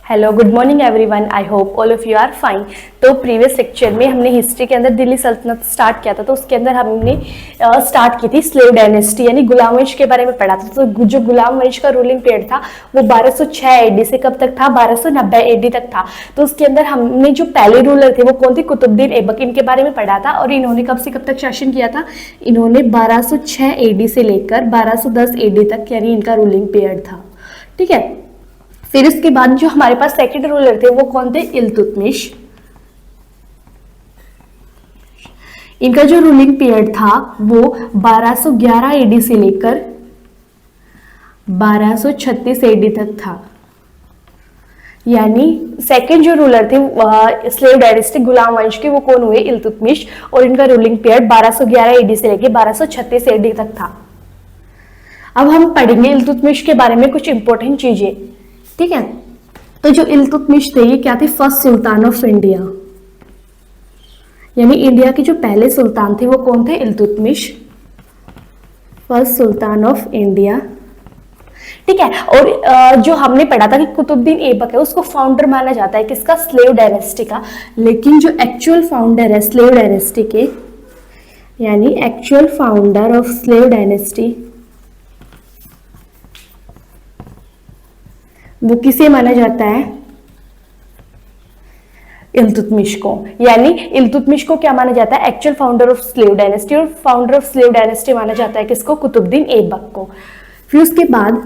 Hello, good morning everyone. I hope all of you are fine. तो previous lecture में हमने history के अंदर दिल्ली सल्तनत स्टार्ट किया था, तो उसके अंदर हमने स्टार्ट की थी स्लेव डायनेस्टी यानी गुलाम वंश के बारे में पढ़ा था। तो जो गुलाम वंश का रूलिंग पीरियड था वो 1206 एडी से कब तक था, 1290 एडी तक था। तो उसके अंदर हमने जो पहले रूलर थे वो कौन थे, कुतुबुद्दीन ऐबक, इनके बारे में पढ़ा था। और इन्होंने कब से कब तक शासन किया था, इन्होंने 1206 एडी से लेकर 1210 एडी तक यानी इनका रूलिंग पीरियड था। ठीक है। फिर उसके बाद जो हमारे पास सेकंड रूलर थे वो कौन थे, इल्तुतमिश। इनका जो रूलिंग पीरियड था वो 1211 एडी से लेकर 1236 एडी तक था। यानी सेकंड जो रूलर थे स्लेव डायनेस्टी गुलाम वंश के, वो कौन हुए, इल्तुतमिश। और इनका रूलिंग पीरियड 1211 एडी से लेकर 1236 एडी तक था। अब हम पढ़ेंगे इल्तुतमिश के बारे में कुछ इंपॉर्टेंट चीजें। ठीक है। तो जो इल्तुतमिश थे ये क्या थे, फर्स्ट सुल्तान ऑफ इंडिया, यानी इंडिया के जो पहले सुल्तान थे वो कौन थे, Iltutmish, first sultan of India. ठीक है। और जो हमने पढ़ा था कि कुतुबुद्दीन ऐबक है उसको फाउंडर माना जाता है किसका, स्लेव डायनेस्टी का। लेकिन जो एक्चुअल फाउंडर है स्लेव डायनेस्टी के, यानी actual founder of slave dynasty, वो किसे माना जाता है, इल्तुतमिश को। यानी इल्तुतमिश को क्या माना जाता है, actual founder of slave dynasty. और फाउंडर ऑफ स्लेव डायनेस्टी माना जाता है किसको, कुतुबुद्दीन ऐबक को। फिर उसके बाद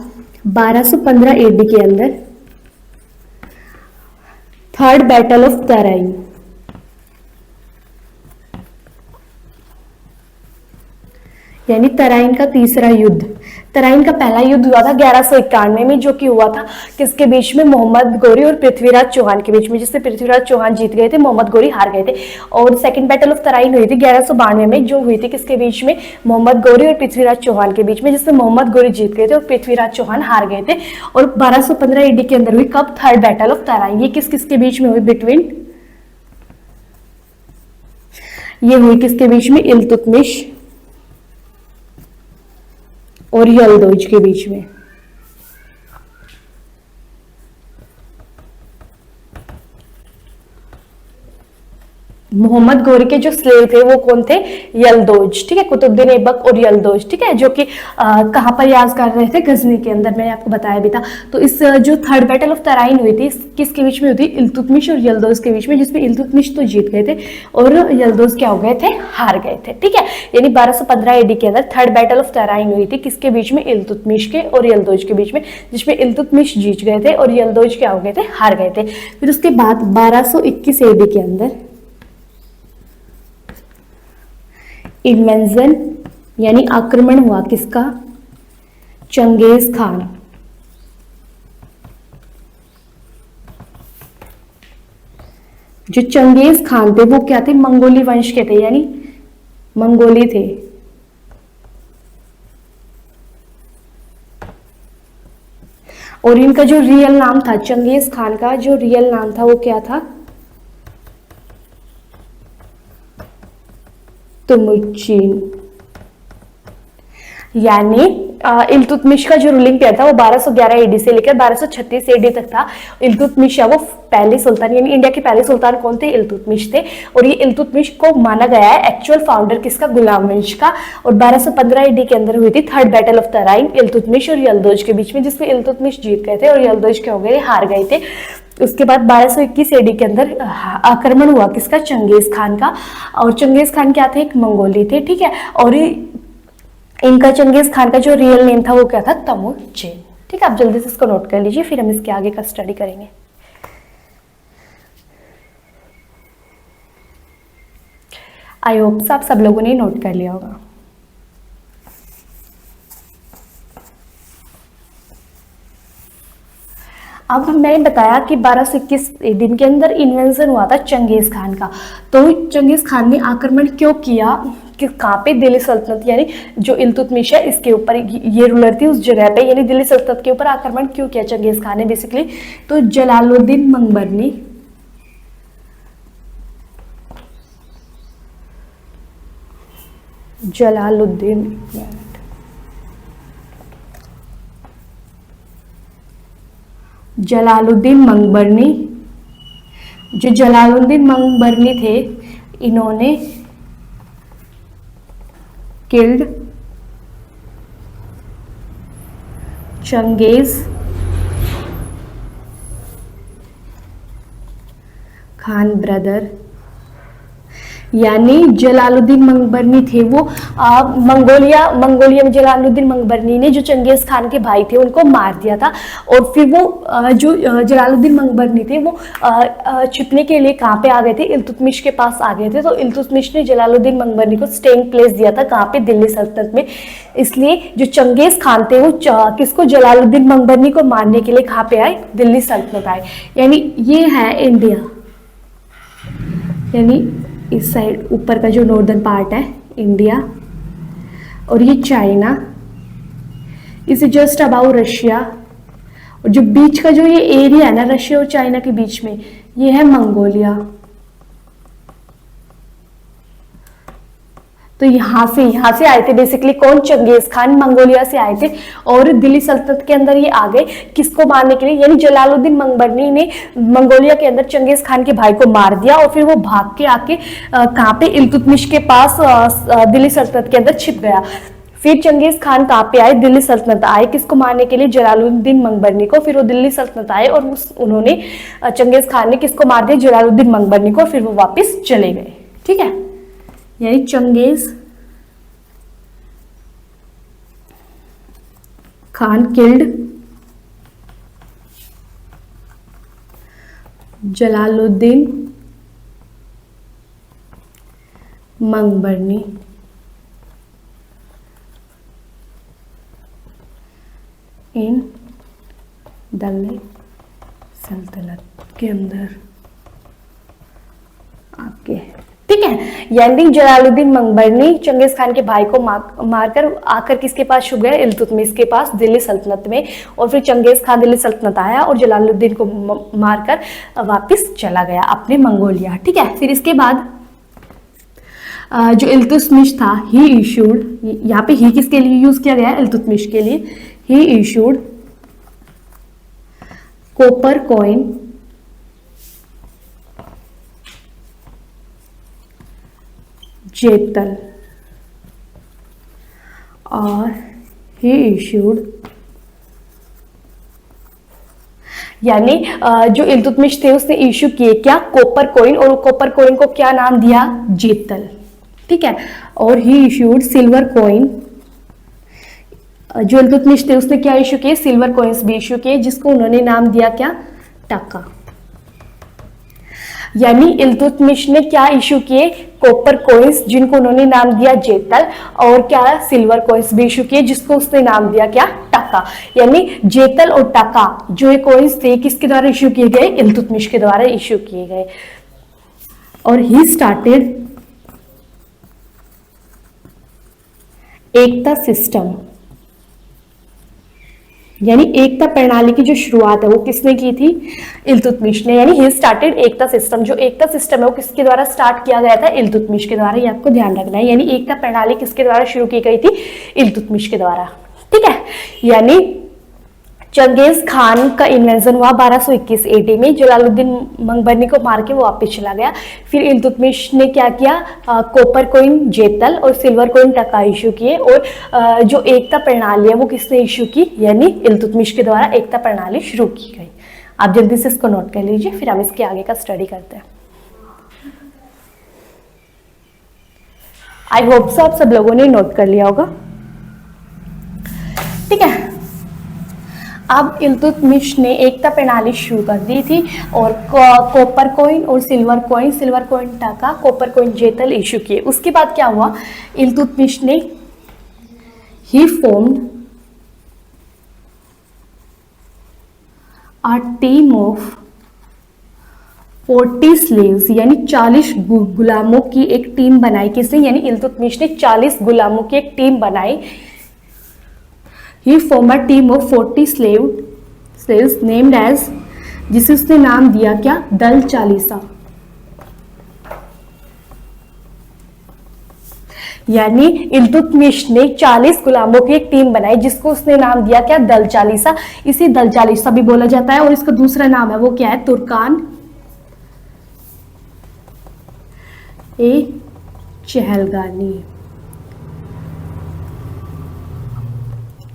1215 एडी के अंदर थर्ड बैटल ऑफ तराइन, यानी तराइन का तीसरा युद्ध। तराइन का पहला युद्ध हुआ था 1191 में, जो कि हुआ था किसके बीच में, मोहम्मद गोरी और पृथ्वीराज चौहान के बीच में, जिससे पृथ्वीराज चौहान जीत गए थे, मोहम्मद गोरी हार गए थे। और सेकंड बैटल ऑफ तराइन हुई थी 1192 में, जो हुई थी किसके बीच में, मोहम्मद गोरी और पृथ्वीराज चौहान के बीच में, जिससे मोहम्मद गोरी जीत गए थे और पृथ्वीराज चौहान हार गए थे। और 1215 एडी के अंदर हुई कब, थर्ड बैटल ऑफ तराइन। ये किस किसके बीच में हुई, बिटवीन, ये हुई किसके बीच में, इल्तुतमिश और यल्दौज के बीच में। मोहम्मद गोरी के जो स्लेव थे वो कौन थे, यल्दौज। ठीक है, कुतुबुद्दीन ऐबक और यल्दौज। ठीक है, जो कि कहां पर याज कर रहे थे, गजनी के अंदर, मैंने आपको बताया भी था। तो इस जो थर्ड बैटल ऑफ तराइन हुई थी किसके बीच में हुई थी, इल्तुतमिश और यल्दौज के बीच में, जिसमें इल्तुतमिश तो जीत गए थे और यल्दौज क्या हो गए थे, हार गए थे। ठीक है, यानी 1215 एडी के अंदर थर्ड बैटल ऑफ तराइन हुई थी किसके बीच में, इल्तुतमिश के और यल्दौज के बीच में, जिसमें इल्तुतमिश जीत गए थे और यल्दौज क्या हो गए थे, हार गए थे। फिर उसके बाद 1221 एडी के अंदर इन्वेंशन यानी आक्रमण हुआ किसका, चंगेज खान। जो चंगेज खान थे वो क्या थे, मंगोली वंश के थे, यानी मंगोली थे। और इनका जो रियल नाम था, चंगेज खान का जो रियल नाम था वो क्या था, तुमुचिन। यानी इल्तुतमिश का जो रूलिंग पीरियड था वो 1211 एडी से लेकर 1236 एडी तक था। इल्तुतमिश वो पहले सुल्तान, यानी इंडिया के पहले सुल्तान कौन थे, इल्तुतमिश थे। और ये इल्तुतमिश को माना गया है एक्चुअल फाउंडर किसका, गुलाम वंश का। और 1215 एडी के अंदर हुई थी third battle of Tarain, Iltutmish और यल्दौज के बीच में, जिसमें इल्तुतमिश जीत गए थे और यल्दौज क्या हो गए, हार गए थे। उसके बाद 1221 एडी के अंदर आक्रमण हुआ किसका, चंगेज खान का। और चंगेज खान क्या थे, एक मंगोली थे। ठीक है। और इनका चंगेज खान का जो रियल नेम था वो क्या था, तमुचिन। ठीक है, आप जल्दी से इसको नोट कर लीजिए, फिर हम इसके आगे का स्टडी करेंगे। आई होप आप सब लोगों ने नोट कर लिया होगा। अब मैंने बताया कि 1221 दिन के अंदर इन्वेंशन हुआ था चंगेज खान का। तो चंगेज खान ने आक्रमण क्यों किया, कि कहाँ पे, दिल्ली सल्तनत, यानी जो इल्तुतमिश है इसके ऊपर, ये रूलर थी उस जगह पे, यानी दिल्ली सल्तनत के ऊपर आक्रमण क्यों किया चंगेज खान ने बेसिकली, तो जलालुद्दीन मंगबरनी जलालुद्दीन जलालुद्दीन मंगबरनी, जो जलालुद्दीन मंगबरनी थे, इन्होंने किल्ड चंगेज खान ब्रदर। यानी जलालुद्दीन मंगबरनी थे वो मंगोलिया में जलालुद्दीन मंगबरनी ने जो चंगेज खान के भाई थे उनको मार दिया था। और फिर वो जो जलालुद्दीन मंगबरनी थे वो छिपने के लिए कहाँ पे आ गए थे, इल्तुतमिश के पास आ गए थे। तो इल्तुतमिश ने जलालुद्दीन मंगबरनी को स्टेइंग प्लेस दिया था, कहाँ पे, दिल्ली सल्तनत में। इसलिए जो चंगेज खान थे वो किसको, जलालुद्दीन मंगबरनी को मारने के लिए कहाँ पे आए, दिल्ली सल्तनत आए। यानी ये है इंडिया, यानी इस साइड ऊपर का जो नॉर्दर्न पार्ट है इंडिया, और ये चाइना, इसे जस्ट अबाउट रशिया, और जो बीच का जो ये एरिया है ना रशिया और चाइना के बीच में, ये है मंगोलिया। तो यहाँ से आए थे बेसिकली कौन, चंगेज खान मंगोलिया से आए थे और दिल्ली सल्तनत के अंदर ये आ गए किसको मारने के लिए, यानी जलालुद्दीन मंगबरनी ने मंगोलिया के अंदर चंगेज खान के भाई को मार दिया और फिर वो भाग के आके कहाँ पे, इल्तुतमिश के पास दिल्ली सल्तनत के अंदर छिप गया। फिर चंगेज खान कहाँ पे आए, दिल्ली सल्तनत आए, किसको मारने के लिए, जलालुद्दीन मंगबरनी को। फिर वो दिल्ली सल्तनत आए और उन्होंने चंगेज खान ने किसको मार दिया, जलालुद्दीन मंगबरनी को, फिर वो वापस चले गए। ठीक है, यानी Genghis Khan killed Jalaluddin Mangbarni इन दिल्ली सल्तनत के अंदर आपके। ठीक है, यानी जलालुद्दीन मंगबरनी चंगेज खान के भाई को मारकर आकर किसके पास छुप गया, इल्तुतमिश के पास दिल्ली सल्तनत में। और फिर चंगेज खान दिल्ली सल्तनत आया और जलालुद्दीन को मारकर वापस चला गया अपने मंगोलिया। ठीक है, फिर इसके बाद जो इल्तुतमिश था, ही इशूड, यहाँ पे ही किसके लिए यूज किया गया है, इल्तुतमिश के लिए। ही इशूड कॉपर कॉइन जेतल, और ही इशूड, यानी जो इल्तुतमिश थे उसने इशू किए क्या, कॉपर कॉइन, और कॉपर कॉइन को क्या नाम दिया, जेतल। ठीक है, और ही इशूड सिल्वर कॉइन, जो इल्तुतमिश थे उसने क्या इशू किए, सिल्वर कॉइन्स भी इशू किए, जिसको उन्होंने नाम दिया क्या, टका। यानी इल्तुतमिश ने क्या इशू किए, कॉपर कॉइन्स, जिनको उन्होंने नाम दिया जेतल, और क्या सिल्वर कॉइन्स भी इशू किए, जिसको उसने नाम दिया क्या, टका। यानी जेतल और टका जो ये कॉइन्स थे किसके द्वारा इशू किए गए, इल्तुतमिश के द्वारा इशू किए गए। और ही स्टार्टेड एकता सिस्टम, यानी एकता प्रणाली की जो शुरुआत है वो किसने की थी, इल्तुतमिश ने। यानी ही स्टार्टेड एकता सिस्टम, जो एकता सिस्टम है वो किसके द्वारा स्टार्ट किया गया था, इल्तुतमिश के द्वारा। ये आपको ध्यान रखना है, यानी एकता प्रणाली किसके द्वारा शुरू की गई थी, इल्तुतमिश के द्वारा। ठीक है, यानी चंगेज खान का इन्वेंशन हुआ 1221 एडी में, जलालुद्दीन मंगबरनी को मार के वो वापस चला गया। फिर इल्तुतमिश ने क्या किया, कॉपर कॉइन जेतल और सिल्वर कॉइन टका इशू किए, और जो एकता प्रणाली है वो किसने इशू की, यानी इल्तुतमिश के द्वारा एकता प्रणाली शुरू की गई। आप जल्दी से इसको नोट कर लीजिए, फिर हम इसके आगे का स्टडी करते हैं। आई होप सो आप सब लोगों ने नोट कर लिया होगा। ठीक है, अब इल्तुतमिश ने एकता प्रणाली शुरू कर दी थी और कॉपर कॉइन और silver coin tanka, copper coin jital issue किए। उसके बाद क्या हुआ, इल्तुतमिश ने ही formed a team of 40 slaves, यानी 40 गुलामों की एक टीम बनाई। किसने, यानी इल्तुतमिश ने 40 गुलामों की एक टीम बनाई। He formed a team of 40 slaves named as, जिसे उसने नाम दिया क्या, दल चालीसा। यानी इल्तुतमिश ने 40 गुलामों की एक टीम बनाई जिसको उसने नाम दिया क्या, दल चालीसा। इसी दल चालीसा भी बोला जाता है और इसका दूसरा नाम है वो क्या है, तुर्कान ए चहलगानी।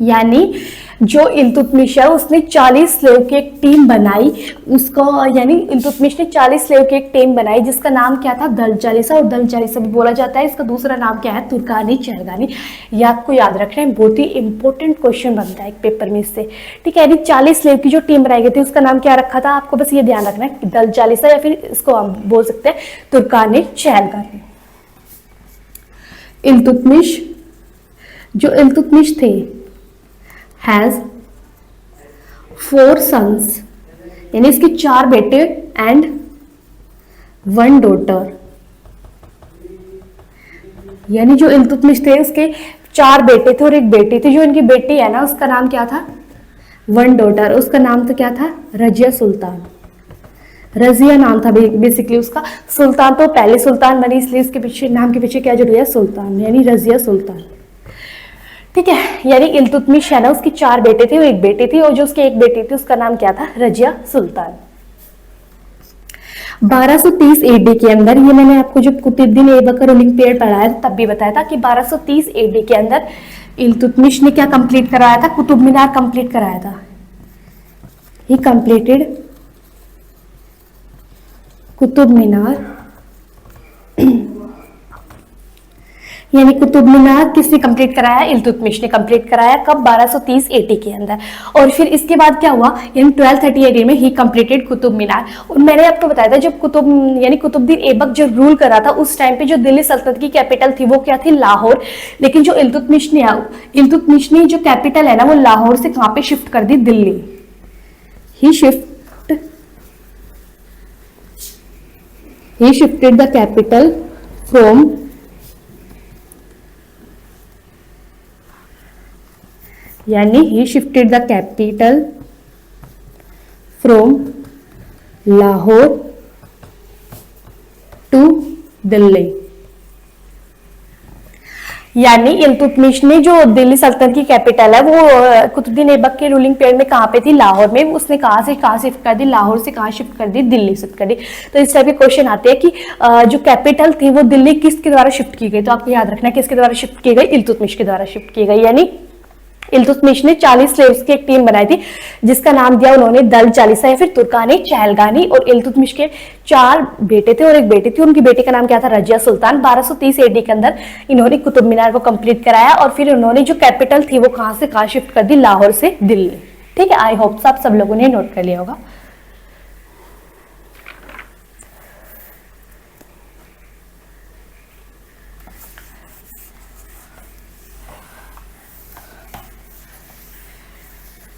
यानी जो इल्तुतमिश है उसने 40 स्लेव की एक टीम बनाई, उसको यानी इल्तुतमिश ने 40 स्लेव की एक टीम बनाई जिसका नाम क्या था, दल चालीसा। और दल चालीसा भी बोला जाता है, इसका दूसरा नाम क्या है, तुर्कानी चहलगानी। ये आपको याद रखना है, बहुत ही इंपॉर्टेंट क्वेश्चन बनता है एक पेपर में इससे, ठीक है। यानी 40 स्लेव की जो टीम बनाई गई थी उसका नाम क्या रखा था, आपको बस ये ध्यान रखना है, दल चालीसा, या फिर इसको हम बोल सकते हैं तुर्कानी चहलगानी। इल्तुतमिश, जो इल्तुतमिश थे, हैज 4 sons, यानी इसके 4 बेटे एंड 1 डॉटर। यानी जो इल्तुतमिश थे उसके 4 बेटे थे और एक बेटी थी। जो इनकी बेटी है ना उसका नाम क्या था, 1 डॉटर, उसका नाम तो क्या था, रजिया सुल्तान। रजिया नाम था बेसिकली उसका। सुल्तान तो पहले सुल्तान बनी, इसलिए इसके पीछे नाम के पीछे क्या जुड़ गया, सुल्तान, यानी रजिया सुल्तान, ठीक है। यानी इल्तुतमिश है ना उसके 4 बेटे थे और एक बेटी थी, और जो उसकी एक बेटी थी उसका नाम क्या था, रजिया सुल्तान। 1230 एडी के अंदर, ये मैंने आपको जब कुतुबुद्दीन ऐबक का रूलिंग पीरियड पढ़ाया तब भी बताया था कि 1230 एडी के अंदर इल्तुतमिश ने क्या कंप्लीट कराया था, कुतुब मीनार कंप्लीट कराया था। ही कंप्लीटेड कुतुब मीनार, यानी कुतुब मीनार किसने कंप्लीट कराया, इल्तुतमिश ने कंप्लीट कराया। कब, 1230 एडी के अंदर। और फिर इसके बाद क्या हुआ, यानी 1230 एडी में ही कंप्लीटेड कुतुब मीनार। और मैंने आपको बताया था जब कुतुबुद्दीन ऐबक जो रूल करा था उस टाइम पे जो दिल्ली सल्तनत की कैपिटल थी वो क्या थी, लाहौर। लेकिन जो इल्तुतमिश ने जो कैपिटल है ना वो लाहौर से कहां पे शिफ्ट कर दी, Delhi. He shifted the capital from यानी he shifted the capital from Lahore to Delhi. यानी इल्तुतमिश ने जो दिल्ली सल्तनत की कैपिटल है वो कुतुबुद्दीन ऐबक के रूलिंग पीरियड में कहाँ पे थी, लाहौर में। उसने कहाँ से कहाँ शिफ्ट कर दी, लाहौर से कहाँ शिफ्ट कर दी, दिल्ली शिफ्ट कर दी। तो इस टाइप के क्वेश्चन आते हैं कि जो कैपिटल थी वो दिल्ली किसके द्वारा शिफ्ट की गई, तो आपको याद रखना है किसके द्वारा शिफ्ट की गई, इल्तुतमिश के द्वारा शिफ्ट की गई। यानी इल्तुतमिश ने 40 स्लेव्स की एक टीम बनाई थी जिसका नाम दिया उन्होंने दल चालीसा या फिर तुर्कानी चहलगानी। और इल्तुतमिश के 4 बेटे थे और एक बेटी थी, उनकी बेटी का नाम क्या था, रजिया सुल्तान। 1230 एडी के अंदर इन्होंने कुतुब मीनार को कंप्लीट कराया और फिर उन्होंने जो कैपिटल थी वो कहां से कहां शिफ्ट कर दी, लाहौर से दिल्ली, ठीक है। आई होप आप सब लोगों ने नोट कर लिया होगा।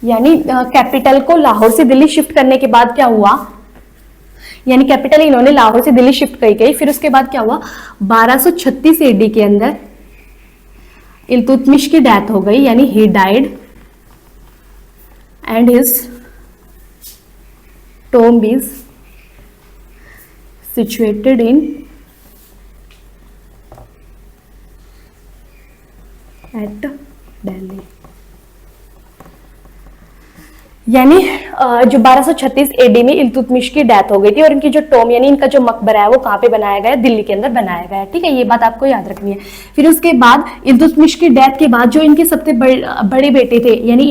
यानी कैपिटल को लाहौर से दिल्ली शिफ्ट करने के बाद क्या हुआ, यानी कैपिटल इन्होंने लाहौर से दिल्ली शिफ्ट कर गई। फिर उसके बाद क्या हुआ, 1236 एडी के अंदर इल्तुतमिश की डेथ हो गई, यानी he died and his tomb is situated in at Delhi. यानी जो 1236 एडी में इल्तुतमिश की डेथ हो गई थी और इनकी जो टॉम यानी इनका जो मकबरा है वो कहाँ पे बनाया गया है, दिल्ली के अंदर बनाया गया है, ठीक है। ये बात आपको याद रखनी है। फिर उसके बाद इल्तुतमिश की डेथ के बाद जो इनके सबसे बड़े बेटे थे, यानी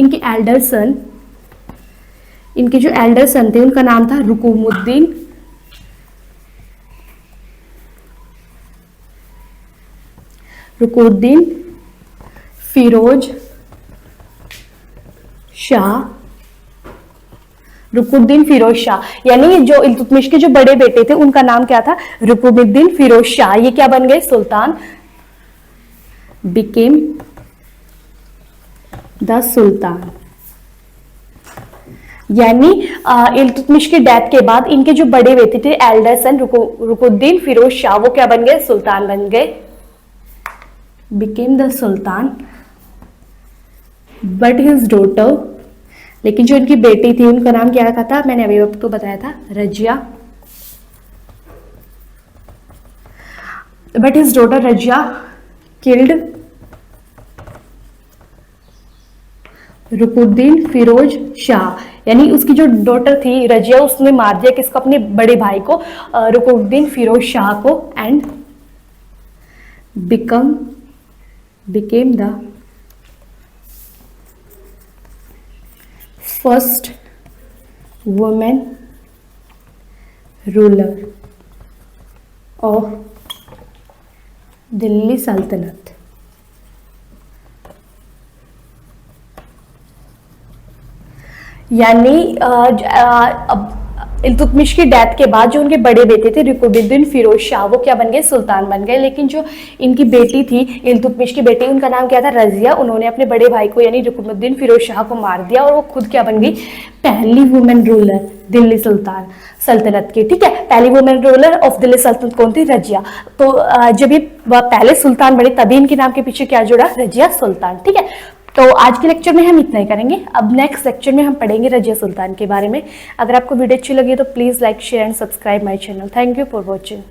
इनके जो एल्डर सन थे उनका नाम था रुकुनुद्दीन फिरोज शाह। यानी जो इल्तुतमिश के जो बड़े बेटे थे उनका नाम क्या था, रुकुनुद्दीन फिरोज शाह। ये क्या बन गए, सुल्तान, बिकेम द सुल्तान। यानी इल्तुतमिश की डेथ के बाद इनके जो बड़े बेटे थे एल्डर सन रुकुनुद्दीन फिरोज शाह वो क्या बन गए, सुल्तान बन गए, became the sultan. But his daughter, लेकिन जो इनकी बेटी थी उनका नाम क्या रखा था, मैंने अभी आपको बताया था, Razia. But his daughter Razia killed Ruknuddin Firoz Shah, यानी उसकी जो डॉटर थी रजिया उसने मार दिया किसको, अपने बड़े भाई को रुकुनुद्दीन फिरोज शाह को, and became the first woman ruler of Delhi सल्तनत। यानी अब इल्तुतमिश की डेथ के बाद जो उनके बड़े बेटे थे रुकुनुद्दीन फिरोज शाह वो क्या बन गए, सुल्तान बन गए। लेकिन जो इनकी बेटी थी इल्तुतमिश की बेटी, उनका नाम क्या था, रजिया, उन्होंने अपने बड़े भाई को यानी रुकुनुद्दीन फिरोज शाह को मार दिया और वो खुद क्या बन गई, पहली वुमेन रूलर दिल्ली सल्तनत की। ठीक है, पहली वुमेन रूलर ऑफ दिल्ली सल्तनत कौन थी, रजिया। तो जब ये पहले सुल्तान बने तभी इनके नाम के पीछे क्या जुड़ा, रजिया सुल्तान। ठीक है, तो आज के लेक्चर में हम इतना ही करेंगे। अब नेक्स्ट लेक्चर में हम पढ़ेंगे रजिया सुल्तान के बारे में। अगर आपको वीडियो अच्छी लगी तो please like share and subscribe my channel. Thank you for watching.